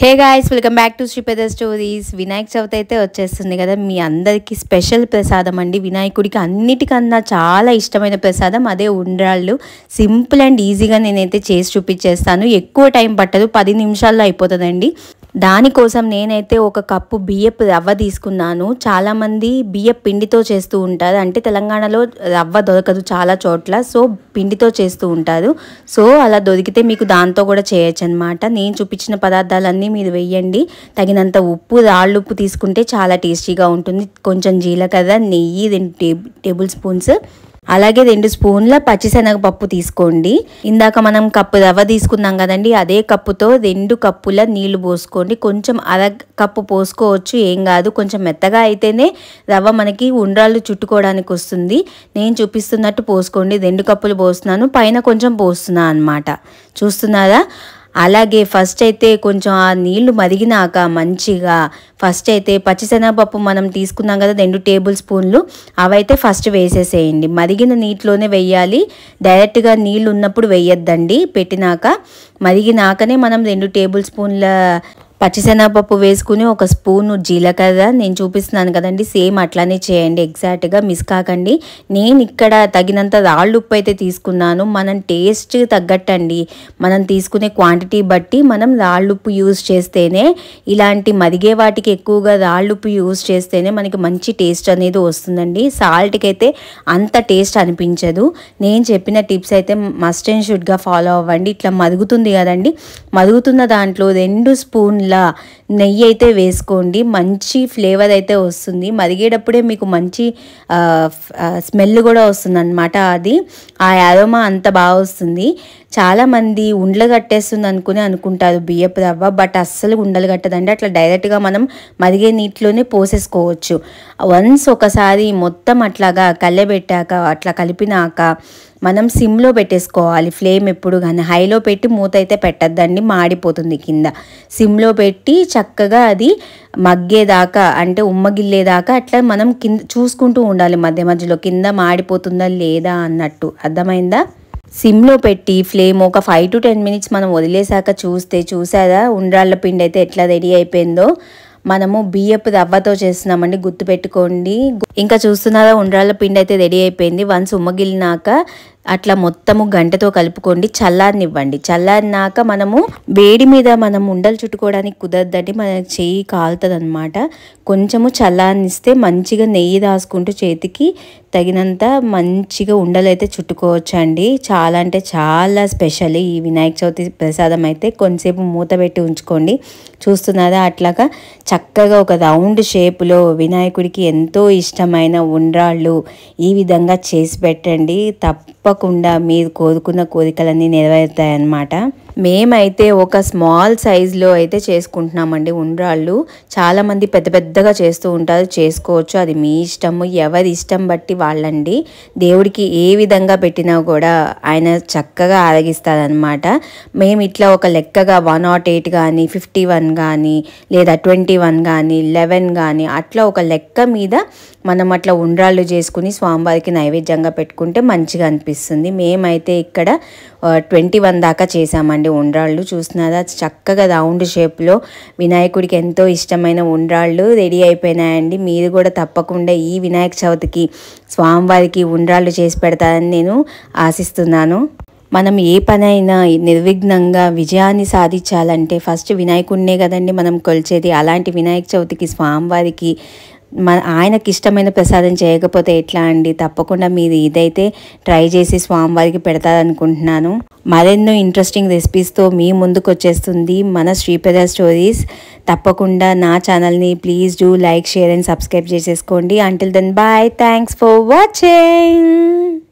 Hey guys, welcome back to Sripada stories. Vinayaka Chavithi అయితే వచ్చేస్తుంది కదా. మీ అందరికీ స్పెషల్ ప్రసాదం అండి. వినాయకుడికి అన్నిటికన్నా చాలా ఇష్టమైన ప్రసాదం అదే ఉండ్రాళ్ళు. సింపుల్ అండ్ ఈజీగా నేనైతే చేసి చూపించేస్తాను. ఎక్కువ టైం పట్టదు, 10 నిమిషాల్లో అయిపోతుందండి. దానికోసం నేనైతే ఒక కప్పు బియ్యపు రవ్వ తీసుకున్నాను. చాలామంది బియ్యపు పిండితో చేస్తూ ఉంటారు, అంటే తెలంగాణలో రవ్వ దొరకదు చాలా చోట్ల, సో పిండితో చేస్తూ ఉంటారు. సో అలా దొరికితే మీకు దాంతో కూడా చేయొచ్చు అనమాట. నేను చూపించిన పదార్థాలన్నీ మీరు వేయండి. తగినంత ఉప్పు, రాళ్ళుప్పు తీసుకుంటే చాలా టేస్టీగా ఉంటుంది. కొంచెం జీలకర్ర, నెయ్యి, 2 టేబుల్ స్పూన్స్, అలాగే 2 స్పూన్ల పచ్చిశనగపప్పు తీసుకోండి. ఇందాక మనం కప్పు రవ్వ తీసుకున్నాం కదండి, అదే కప్పుతో 2 కప్పుల నీళ్లు పోసుకోండి. కొంచెం కప్పు పోసుకోవచ్చు, ఏం కాదు. కొంచెం మెత్తగా అయితేనే రవ్వ మనకి ఉండ్రాళ్ళు చుట్టుకోవడానికి వస్తుంది. నేను చూపిస్తున్నట్టు పోసుకోండి. 2 కప్పులు పోస్తున్నాను, పైన కొంచెం పోస్తున్నా అనమాట. చూస్తున్నారా? అలాగే ఫస్ట్ అయితే కొంచెం ఆ నీళ్లు మరిగినాక మంచిగా ఫస్ట్ అయితే పచ్చిశనగపప్పు మనం తీసుకున్నాం కదా 2 టేబుల్ స్పూన్లు, అవైతే ఫస్ట్ వేసేసేయండి. మరిగిన నీటిలోనే వేయాలి, డైరెక్ట్గా నీళ్ళు ఉన్నప్పుడు వేయొద్దండి. పెట్టినాక మరిగినాకనే మనం 2 టేబుల్ స్పూన్ల పచ్చిశనగపప్పు వేసుకుని 1 స్పూను జీలకర్ర, నేను చూపిస్తున్నాను కదండి, సేమ్ అట్లానే చేయండి, ఎగ్జాక్ట్గా మిస్ కాకండి. నేను ఇక్కడ తగినంత రాళ్ళు ఉప్పు అయితే తీసుకున్నాను. మనం టేస్ట్ తగ్గట్టండి, మనం తీసుకునే క్వాంటిటీ బట్టి మనం రాళ్ళుప్పు యూజ్ చేస్తేనే, ఇలాంటి మరిగే వాటికి ఎక్కువగా రాళ్ళుప్పు యూజ్ చేస్తేనే మనకి మంచి టేస్ట్ అనేది వస్తుందండి. సాల్ట్కి అయితే అంత టేస్ట్ అనిపించదు. నేను చెప్పిన టిప్స్ అయితే మస్ట్ అండ్ షుడ్గా ఫాలో అవ్వండి. ఇట్లా మరుగుతుంది కదండి, మరుగుతున్న దాంట్లో 2 స్పూన్ల నెయ్యి అయితే వేసుకోండి. మంచి ఫ్లేవర్ అయితే వస్తుంది. మరిగేటప్పుడే మీకు మంచి స్మెల్ కూడా వస్తుంది అనమాట. అది ఆ అరోమా అంత బాగా వస్తుంది. చాలామంది ఉండలు కట్టేస్తుంది అనుకుంటారు బియ్యపు రవ్వ, బట్ అస్సలు ఉండలు కట్టదండి. అట్లా డైరెక్ట్గా మనం మరిగే నీటిలోనే పోసేసుకోవచ్చు. వన్స్ ఒకసారి మొత్తం అట్లాగా కలబెట్టాక, అట్లా కలిపినాక మనం సిమ్లో పెట్టేసుకోవాలి. ఫ్లేమ్ ఎప్పుడు కానీ హైలో పెట్టి మూత అయితే పెట్టద్దండి, మాడిపోతుంది కింద. సిమ్లో పెట్టి చక్కగా అది మగ్గేదాకా, అంటే ఉమ్మగిల్లేదాకా అట్లా మనం కింద చూసుకుంటూ ఉండాలి మధ్య మధ్యలో, కింద మాడిపోతుందా లేదా అన్నట్టు. అర్థమైందా? సిమ్లో పెట్టి ఫ్లేమ్ ఒక 5 to 10 minutes మనం వదిలేసాక చూసారా ఉండ్రాళ్ళ పిండి అయితే ఎట్లా రెడీ అయిపోయిందో. మనము బియ్యపు రవ్వతో చేస్తున్నామండి, గుర్తుపెట్టుకోండి. ఇంకా చూస్తున్నారా, ఉండ్రాళ్ళ పిండి అయితే రెడీ అయిపోయింది. వన్స్ ఉమ్మగిలినాక అట్లా మొత్తము గంటతో కలుపుకోండి, చల్లారనివ్వండి. చల్లారినాక మనము వేడి మీద మనం ఉండలు చుట్టుకోవడానికి కుదరదండి, మన చెయ్యి కాలుతుంది అనమాట. కొంచెము చల్లారనిస్తే మంచిగా నెయ్యి రాసుకుంటూ చేతికి తగినంత మంచిగా ఉండలు అయితే చుట్టుకోవచ్చు అండి. చాలా అంటే చాలా స్పెషల్ ఈ వినాయక చవితి ప్రసాదం అయితే. కొంతసేపు మూత పెట్టి ఉంచుకోండి. చూస్తున్నారా, అట్లాగా చక్కగా ఒక రౌండ్ షేప్లో వినాయకుడికి ఎంతో ఇష్టమైన ఉండ్రాళ్ళు ఈ విధంగా చేసి పెట్టండి. తప్పకుండా మీరు కోరుకున్న కోరికలన్నీ నెరవేరుతాయన్నమాట. మేమైతే ఒక స్మాల్ సైజులో అయితే చేసుకుంటున్నామండి ఉండ్రాళ్ళు. చాలామంది పెద్ద పెద్దగా చేస్తూ ఉంటారు, చేసుకోవచ్చు, అది మీ ఇష్టము, ఎవరి ఇష్టం బట్టి వాళ్ళండి. దేవుడికి ఏ విధంగా పెట్టినా కూడా ఆయన చక్కగా ఆరగిస్తారనమాట. మేము ఇట్లా ఒక లెక్కగా 108 కానీ 51 కానీ లేదా 21 కానీ 11 కానీ అట్లా ఒక లెక్క మీద మనం అట్లా ఉండ్రాళ్ళు చేసుకుని స్వామివారికి నైవేద్యంగా పెట్టుకుంటే మంచిగా అనిపిస్తుంది. మేమైతే ఇక్కడ 21 దాకా చేసామండి ఉండ్రాళ్ళు. చూస్తున్నారా, చక్కగా రౌండ్ షేప్లో వినాయకుడికి ఎంతో ఇష్టమైన ఉండ్రాళ్ళు రెడీ అయిపోయినాయండి. మీరు కూడా తప్పకుండా ఈ వినాయక చవితికి స్వామివారికి ఉండ్రాళ్ళు చేసి పెడతారని నేను ఆశిస్తున్నాను. మనం ఏ పనైనా నిర్విఘ్నంగా విజయాన్ని సాధించాలంటే ఫస్ట్ వినాయకుడినే కదండి మనం కొలిచేది. అలాంటి వినాయక చవితికి స్వామివారికి ఆయనకి ఇష్టమైన ప్రసాదం చేయకపోతే ఎట్లా అండి? తప్పకుండా మీరు ఇదైతే ట్రై చేసి స్వామివారికి పెడతారనుకుంటున్నాను. మరెన్నో ఇంట్రెస్టింగ్ రెసిపీస్తో మీ ముందుకు వచ్చేస్తుంది మన శ్రీపద స్టోరీస్. తప్పకుండా నా ఛానల్ని please do like, share and subscribe చేసేసుకోండి. Until then bye, thanks for watching.